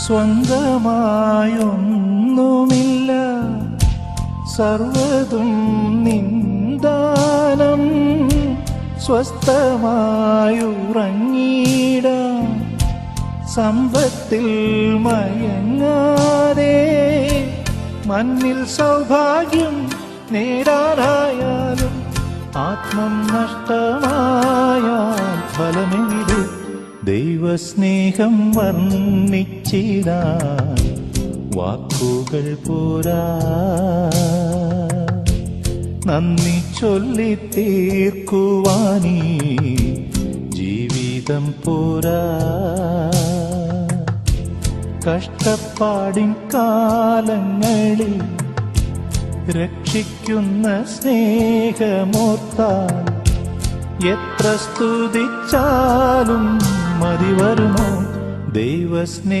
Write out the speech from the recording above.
സ്വന്തമായൊന്നുമില്ല, സർവതും നിന്ദാനം. സ്വസ്ഥമായുറങ്ങിടാം സമ്പത്തിൽ മയങ്ങാതെ, മണ്ണിൽ സൗഭാഗ്യം നേടാനായാലും ആത്മം നഷ്ടമായാൽ ഫലമെവിടെ? ദൈവസ്നേഹം വർണ്ണിച്ചിടാൻ വാക്കുകൾ പോരാ, നന്ദി ചൊല്ലി തീർക്കുവാനീ ജീവിതം പോരാ. കഷ്ടപ്പാടിൻ കാലങ്ങളിൽ രക്ഷിക്കുന്ന സ്നേഹമോർത്താൽ എത്ര സ്തുതിച്ചാലും മതി വരുമോ? ദൈവസ്നേഹം